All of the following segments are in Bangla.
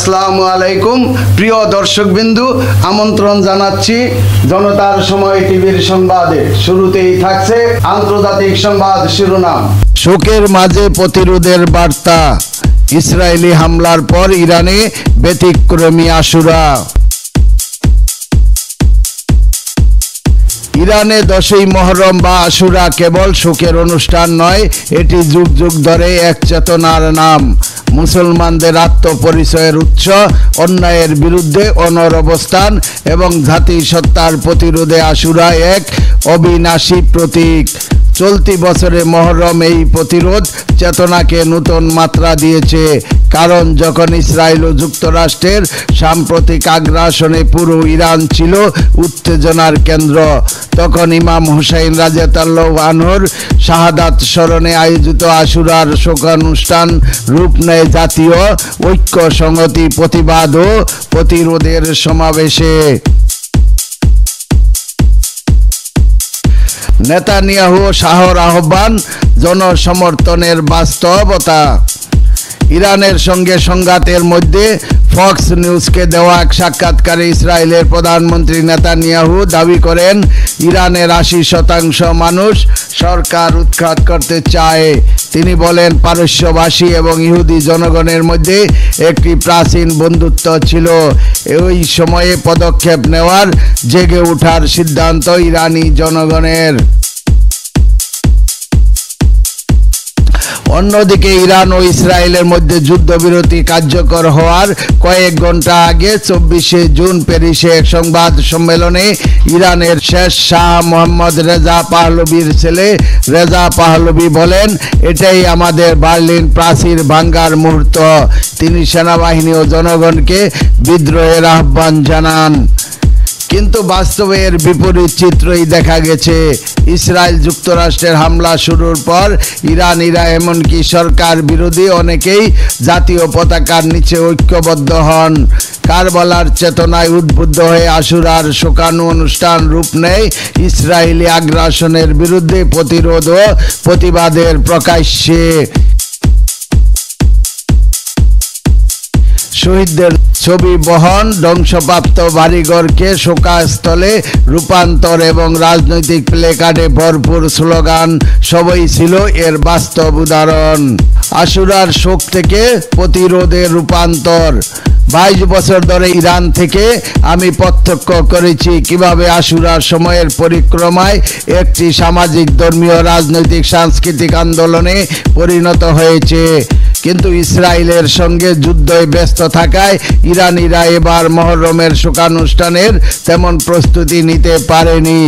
আসসালামু আলাইকুম প্রিয় দর্শকবিন্দু, আমন্ত্রণ জানাচ্ছি জনতার সময় টিভির সংবাদে। শুরুতেই থাকছে আন্তর্জাতিক সংবাদ শিরোনাম। শোকের মাঝে প্রতিরোধের বার্তা, ইসরায়েলি হামলার পর ইরানে ব্যতিক্রমী আশুরা। ইরানে 10ই মুহররম বা আশুরা কেবল শোকের অনুষ্ঠান নয়, এটি যুগ যুগ ধরে এক চেতনার নাম। মুসলমানদের আত্মপরিচয়ের উৎস, অন্যায়ের বিরুদ্ধে অনড় অবস্থান এবং জাতিসত্তার প্রতিরোধে আশুরা এক অবিনাশী প্রতীক। চলতি বছরে মুহররম এই প্রতিরোধ চেতনাকে নতুন মাত্রা দিয়েছে, কারণ যখন ইসরায়েল ও যুক্তরাষ্ট্রের সাম্প্রতিক আগ্রাসনে পুরো ইরান ছিল উত্তেজনার কেন্দ্র, তখন ইমাম হুসাইন রাদিয়াল্লাহু আনহুর শাহাদাত স্মরণে আয়োজিত আশুরার শোকানুষ্ঠান রূপ নেয় জাতীয় ঐক্য, সংহতি, প্রতিবাদ ও প্রতিরোধের সমাবেশে। নেতানিয়াহু শাহর আহ্বান, জনসমর্থনের বাস্তবতা। ইরানের সঙ্গে সংঘাতের মধ্যে ফক্স নিউজকে দেওয়া এক সাক্ষাৎকারে ইসরায়েলের প্রধানমন্ত্রী নেতানিয়াহু দাবি করেন, ইরানের 80% মানুষ সরকার উৎখাত করতে চায়। তিনি বলেন, পারস্যভাষী এবং ইহুদি জনগণের মধ্যে একটি প্রাচীন বন্ধুত্ব ছিল। ওই সময়ে পদক্ষেপ নেওয়ার, জেগে ওঠার সিদ্ধান্ত ইরানি জনগণের। অন্যদিকে ইরান ও ইসরায়েলের মধ্যে যুদ্ধবিরতি কার্যকর হওয়ার কয়েক ঘন্টা আগে 24শে জুন প্যারিসে এক সংবাদ সম্মেলনে ইরানের শেষ শাহ মোহাম্মদ রেজা পাহলভির ছেলে রেজা পাহলভি বলেন, এটাই আমাদের বার্লিন প্রাচীর ভাঙ্গার মুহূর্ত। তিনি সেনাবাহিনী ও জনগণকে বিদ্রোহের আহ্বান জানান। কিন্তু বাস্তবে এর বিপরীত চিত্রই দেখা গেছে। ইসরায়েল যুক্তরাষ্ট্রের হামলা শুরুর পর ইরানিরা, এমনকি সরকার বিরোধী অনেকেই জাতীয় পতাকার নিচে ঐক্যবদ্ধ হন। কারবালার চেতনায় উদ্বুদ্ধ হয়ে আশুরার শোকানু অনুষ্ঠান রূপ নেয় ইসরায়েলি আগ্রাসনের বিরুদ্ধে প্রতিরোধ ও প্রতিবাদের প্রকাশ্যে। শহীদদের ছবি বহন, ধ্বংসপ্রাপ্ত বাড়িঘরকে শোকাস্থলে রূপান্তর এবং রাজনৈতিক প্লেকার্ডে ভরপুর স্লোগান সবই ছিল এর বাস্তব উদাহরণ। আশুরার শোক থেকে প্রতিরোধের রূপান্তর। 22 বছর ধরে ইরান থেকে আমি প্রত্যক্ষ করেছি কিভাবে আশুরার সময়ের পরিক্রমায় একটি সামাজিক, ধর্মীয়, রাজনৈতিক, সাংস্কৃতিক আন্দোলনে পরিণত হয়েছে। কিন্তু ইসরায়েলের সঙ্গে যুদ্ধে ব্যস্ত থাকায় ইরানিরা এবার মুহররমের শোকানুষ্ঠানের তেমন প্রস্তুতি নিতে পারেনি।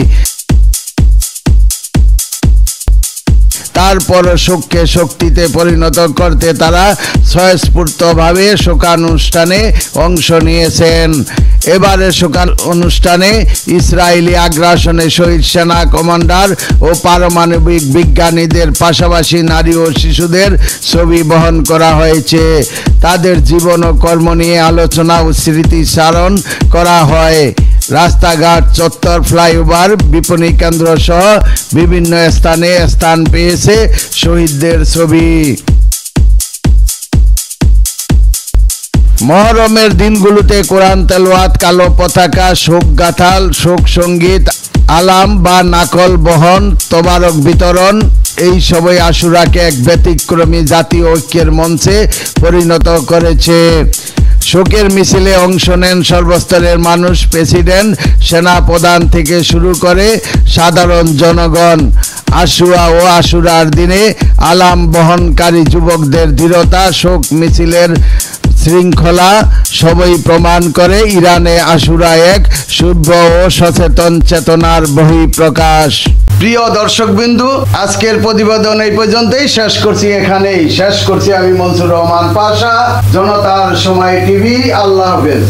তারপর শোককে শক্তিতে পরিণত করতে তারা স্বয়স্ফূর্তভাবে শোকানুষ্ঠানে অংশ নিয়েছেন। এবারে শোকান অনুষ্ঠানে ইসরায়েলি আগ্রাসনে শহীদ সেনা কমান্ডার ও পারমাণবিক বিজ্ঞানীদের পাশাপাশি নারী ও শিশুদের ছবি বহন করা হয়েছে। তাদের জীবন ও কর্ম নিয়ে আলোচনা ও স্মৃতিচারণ করা হয়। রাস্তাঘাট, চত্বর, ফ্লাইওভার, বিপণী কেন্দ্র সহ বিভিন্ন স্থানে স্থান পেয়েছে শহীদদের ছবি। মুহররমের দিনগুলোতে কোরআন তেলাওয়াত, কালো পতাকা, শোক গাথাল, শোক সঙ্গীত, আলাম বা নাকল বহন, তোবারক বিতরণ, এই সবই আশুরাকে এক ব্যতিক্রমী জাতীয় ঐক্যের মঞ্চে পরিণত করেছে। শোকের মিছিলে অংশ নেন সর্বস্তরের মানুষ, প্রেসিডেন্ট, সেনা প্রধান থেকে শুরু করে সাধারণ জনগণ। আশুরা ও আশুরার দিনে আলাম বহনকারী যুবকদের দৃঢ়তা, শোক মিছিলের শৃঙ্খলা সবই প্রমাণ করে ইরানে আশুরা এক শুভ্র ও সচেতন চেতনার বহিঃপ্রকাশ। প্রিয় দর্শকবিন্দু, আজকের প্রতিবেদন এই পর্যন্তই শেষ করছি। আমি মনসুর রহমান পাশা, জনতার সময় টিভি। আল্লাহ হাফেজ।